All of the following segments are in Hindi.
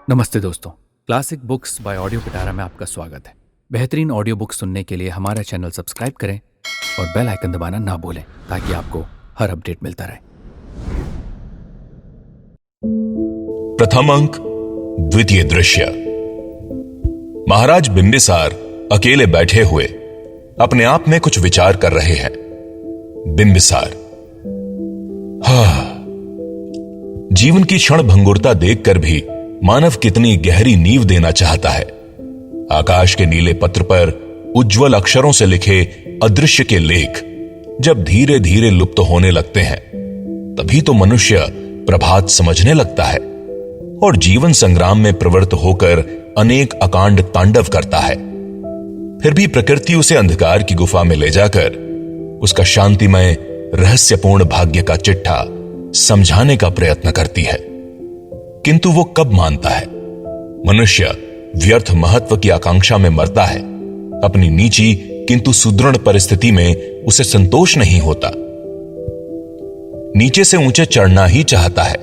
नमस्ते दोस्तों, क्लासिक बुक्स बाय ऑडियो पिटारा में आपका स्वागत है। बेहतरीन ऑडियो बुक सुनने के लिए हमारा चैनल सब्सक्राइब करें और बेल आइकन दबाना ना भूलें ताकि आपको हर अपडेट मिलता रहे। प्रथम अंक, द्वितीय दृश्य। महाराज बिंबिसार अकेले बैठे हुए अपने आप में कुछ विचार कर रहे हैं। बिंबिसार, जीवन की क्षण भंगुरता देखकर भी मानव कितनी गहरी नींव देना चाहता है। आकाश के नीले पत्र पर उज्जवल अक्षरों से लिखे अदृश्य के लेख जब धीरे धीरे लुप्त होने लगते हैं, तभी तो मनुष्य प्रभात समझने लगता है और जीवन संग्राम में प्रवृत्त होकर अनेक अकांड तांडव करता है। फिर भी प्रकृति उसे अंधकार की गुफा में ले जाकर उसका शांतिमय रहस्यपूर्ण भाग्य का चिट्ठा समझाने का प्रयत्न करती है, किंतु वो कब मानता है? मनुष्य व्यर्थ महत्व की आकांक्षा में मरता है। अपनी नीची किंतु सुदृढ़ परिस्थिति में उसे संतोष नहीं होता। नीचे से ऊंचे चढ़ना ही चाहता है,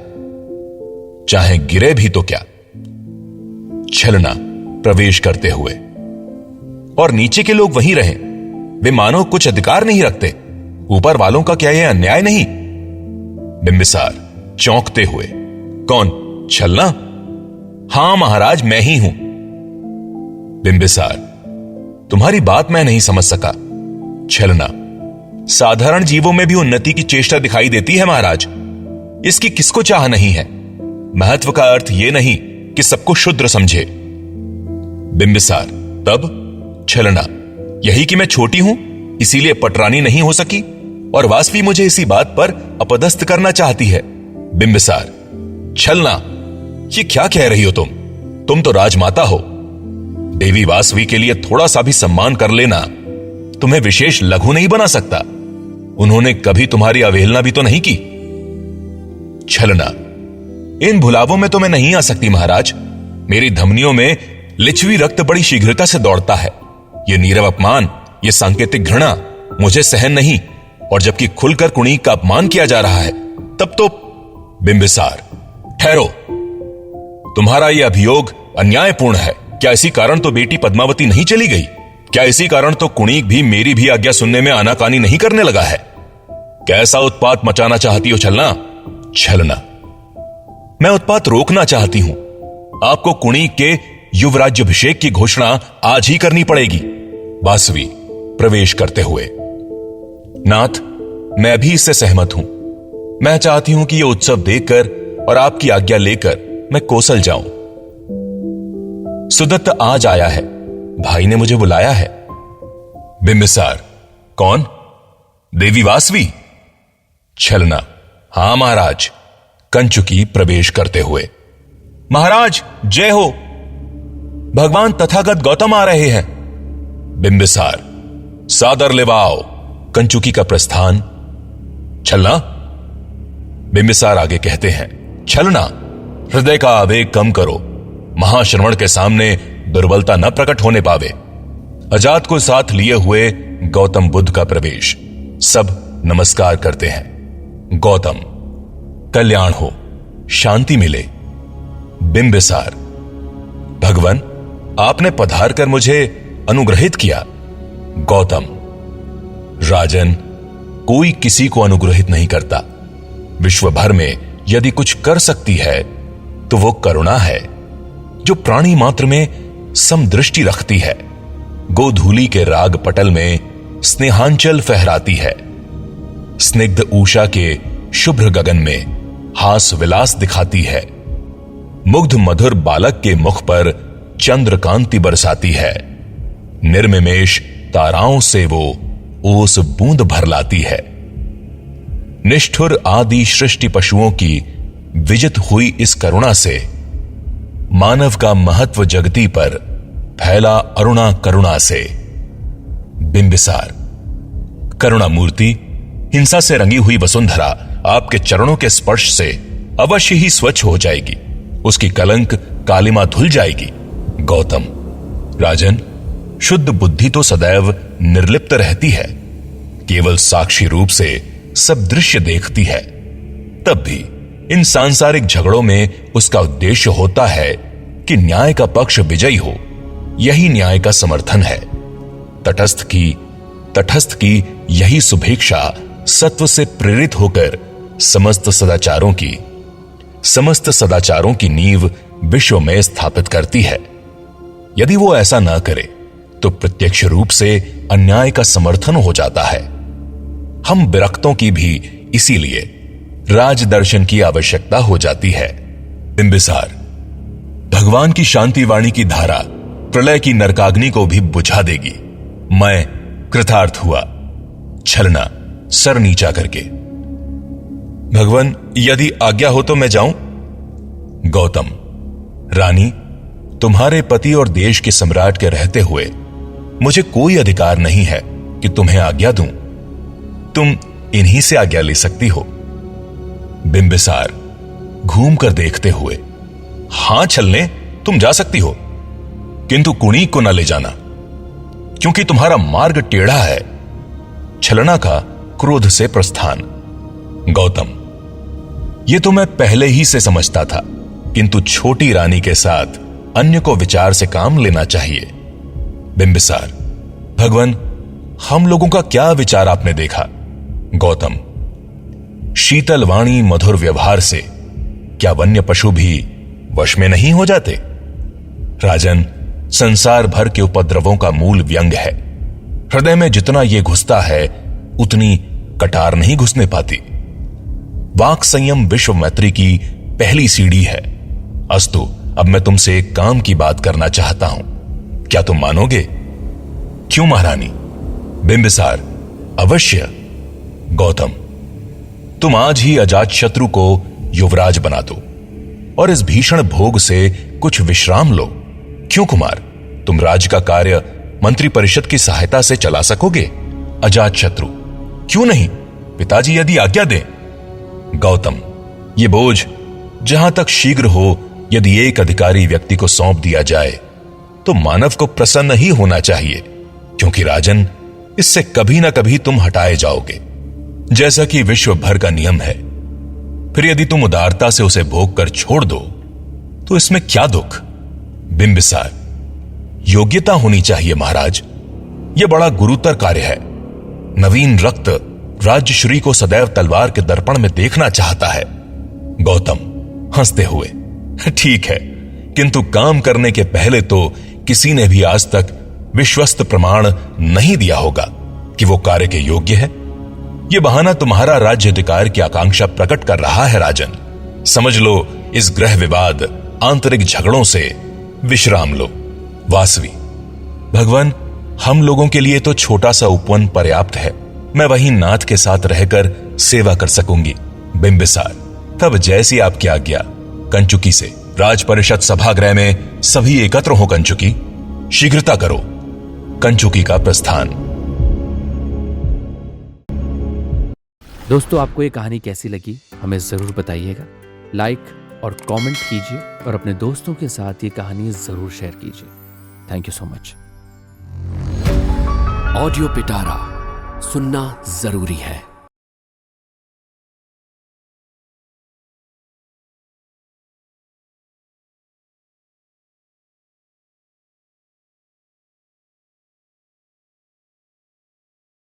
चाहे गिरे भी तो क्या। छलना प्रवेश करते हुए, और नीचे के लोग वहीं रहें, वे मानो कुछ अधिकार नहीं रखते। ऊपर वालों का क्या यह अन्याय नहीं? बिंबिसार चौंकते हुए, कौन? छलना? हां महाराज, मैं ही हूं। बिंबिसार, तुम्हारी बात मैं नहीं समझ सका। छलना, साधारण जीवों में भी उन्नति की चेष्टा दिखाई देती है महाराज। इसकी किसको चाह नहीं है? महत्व का अर्थ यह नहीं कि सबको शूद्र समझे। बिंबिसार, तब? छलना, यही कि मैं छोटी हूं, इसीलिए पटरानी नहीं हो सकी और वासवी मुझे इसी बात पर अपदस्थ करना चाहती है। बिंबिसार, छलना, ये क्या कह रही हो तुम? तुम तो राजमाता हो। देवी वासवी के लिए थोड़ा सा भी सम्मान कर लेना तुम्हें विशेष लघु नहीं बना सकता। उन्होंने कभी तुम्हारी अवहेलना भी तो नहीं की। छलना, इन भुलावों में तो मैं नहीं आ सकती महाराज। मेरी धमनियों में लिच्छवी रक्त बड़ी शीघ्रता से दौड़ता है। यह नीरव अपमान, यह सांकेतिक घृणा मुझे सहन नहीं, और जबकि खुलकर कुणीक का अपमान किया जा रहा है तब तो। बिंबिसार, ठहरो, तुम्हारा यह अभियोग अन्यायपूर्ण है। क्या इसी कारण तो बेटी पद्मावती नहीं चली गई? क्या इसी कारण तो कुणीक भी मेरी भी आज्ञा सुनने में आनाकानी नहीं करने लगा है? कैसा उत्पात मचाना चाहती हो छलना? छलना, मैं उत्पात रोकना चाहती हूं। आपको कुणीक के युवराज्याभिषेक की घोषणा आज ही करनी पड़ेगी। वासवी प्रवेश करते हुए, नाथ, मैं भी इससे सहमत हूं। मैं चाहती हूं कि यह उत्सव देखकर और आपकी आज्ञा लेकर मैं कोसल जाऊं। सुदत्त आज आया है, भाई ने मुझे बुलाया है। बिंबिसार, कौन? देवी वासवी? छलना, हां महाराज। कंचुकी प्रवेश करते हुए, महाराज जय हो, भगवान तथागत गौतम आ रहे हैं। बिंबिसार, सादर लेवाओ। कंचुकी का प्रस्थान। छलना? बिंबिसार आगे कहते हैं, छलना, हृदय का आवेग कम करो। महाश्रवण के सामने दुर्बलता न प्रकट होने पावे। अजात को साथ लिए हुए गौतम बुद्ध का प्रवेश। सब नमस्कार करते हैं। गौतम, कल्याण हो, शांति मिले। बिंबिसार, भगवान, आपने पधार कर मुझे अनुग्रहित किया। गौतम, राजन, कोई किसी को अनुग्रहित नहीं करता। विश्व भर में यदि कुछ कर सकती है तो वो करुणा है, जो प्राणी मात्र में समदृष्टि रखती है। गोधूली के राग पटल में स्नेहांचल फहराती है। स्निग्ध उषा के शुभ्र गगन में हास विलास दिखाती है। मुग्ध मधुर बालक के मुख पर चंद्रकांति बरसाती है। निर्मिमेष ताराओं से वो ओस बूंद भर लाती है। निष्ठुर आदि सृष्टि पशुओं की विजित हुई इस करुणा से मानव का महत्व जगती पर फैला अरुणा करुणा से। बिंबिसार, करुणा मूर्ति, हिंसा से रंगी हुई वसुंधरा आपके चरणों के स्पर्श से अवश्य ही स्वच्छ हो जाएगी। उसकी कलंक कालिमा धुल जाएगी। गौतम, राजन, शुद्ध बुद्धि तो सदैव निर्लिप्त रहती है, केवल साक्षी रूप से सब दृश्य देखती है। तब भी इन सांसारिक झगड़ों में उसका उद्देश्य होता है कि न्याय का पक्ष विजयी हो, यही न्याय का समर्थन है। तटस्थ की यही सुभेक्षा सत्व से प्रेरित होकर समस्त सदाचारों की नींव विश्व में स्थापित करती है। यदि वो ऐसा ना करे तो प्रत्यक्ष रूप से अन्याय का समर्थन हो जाता है। हम विरक्तों की भी इसीलिए राजदर्शन की आवश्यकता हो जाती है। बिंबिसार, भगवान की शांति वाणी की धारा प्रलय की नरकाग्नि को भी बुझा देगी। मैं कृतार्थ हुआ, छलना सर नीचा करके। भगवान, यदि आज्ञा हो तो मैं जाऊं? गौतम, रानी, तुम्हारे पति और देश के सम्राट के रहते हुए मुझे कोई अधिकार नहीं है कि तुम्हें आज्ञा दूं। तुम इन्हीं से आज्ञा ले सकती हो। बिंबिसार, घूम कर देखते हुए, हां छलने, तुम जा सकती हो, किंतु कुणीक को न ले जाना, क्योंकि तुम्हारा मार्ग टेढ़ा है। छलना का क्रोध से प्रस्थान। गौतम, यह तो मैं पहले ही से समझता था, किंतु छोटी रानी के साथ अन्य को विचार से काम लेना चाहिए। बिंबिसार, भगवान, हम लोगों का क्या विचार आपने देखा? गौतम, शीतल वाणी मधुर व्यवहार से क्या वन्य पशु भी वश में नहीं हो जाते? राजन, संसार भर के उपद्रवों का मूल व्यंग है। हृदय में जितना यह घुसता है उतनी कटार नहीं घुसने पाती। वाक संयम विश्व मैत्री की पहली सीढ़ी है। अस्तु, अब मैं तुमसे एक काम की बात करना चाहता हूं, क्या तुम मानोगे? क्यों महारानी? बिंबिसार, अवश्य। गौतम, तुम आज ही अजातशत्रु को युवराज बना दो और इस भीषण भोग से कुछ विश्राम लो। क्यों कुमार, तुम राज्य का कार्य मंत्री परिषद की सहायता से चला सकोगे? अजातशत्रु, क्यों नहीं, पिताजी यदि आज्ञा दें। गौतम, ये बोझ जहां तक शीघ्र हो यदि एक अधिकारी व्यक्ति को सौंप दिया जाए तो मानव को प्रसन्न ही होना चाहिए, क्योंकि राजन, इससे कभी ना कभी तुम हटाए जाओगे, जैसा कि विश्व भर का नियम है। फिर यदि तुम उदारता से उसे भोग कर छोड़ दो तो इसमें क्या दुख? बिंबिसार, योग्यता होनी चाहिए महाराज, यह बड़ा गुरुतर कार्य है। नवीन रक्त राज्यश्री को सदैव तलवार के दर्पण में देखना चाहता है। गौतम, हंसते हुए, ठीक है, किंतु काम करने के पहले तो किसी ने भी आज तक विश्वस्त प्रमाण नहीं दिया होगा कि वो कार्य के योग्य है। यह बहाना तुम्हारा राज्य अधिकार की आकांक्षा प्रकट कर रहा है। राजन, समझ लो, इस गृह विवाद, आंतरिक झगड़ों से विश्राम लो। वासवी, भगवान, हम लोगों के लिए तो छोटा सा उपवन पर्याप्त है, मैं वहीं नाथ के साथ रहकर सेवा कर सकूंगी। बिंबिसार, तब जैसी आपकी आज्ञा। कंचुकी से राज परिषद सभागृह में सभी एकत्र हो। कंचुकी, शीघ्रता करो। कंचुकी का प्रस्थान। दोस्तों, आपको ये कहानी कैसी लगी हमें जरूर बताइएगा। लाइक और कमेंट कीजिए और अपने दोस्तों के साथ ये कहानी जरूर शेयर कीजिए। Thank you so much. Audio पिटारा सुनना जरूरी है।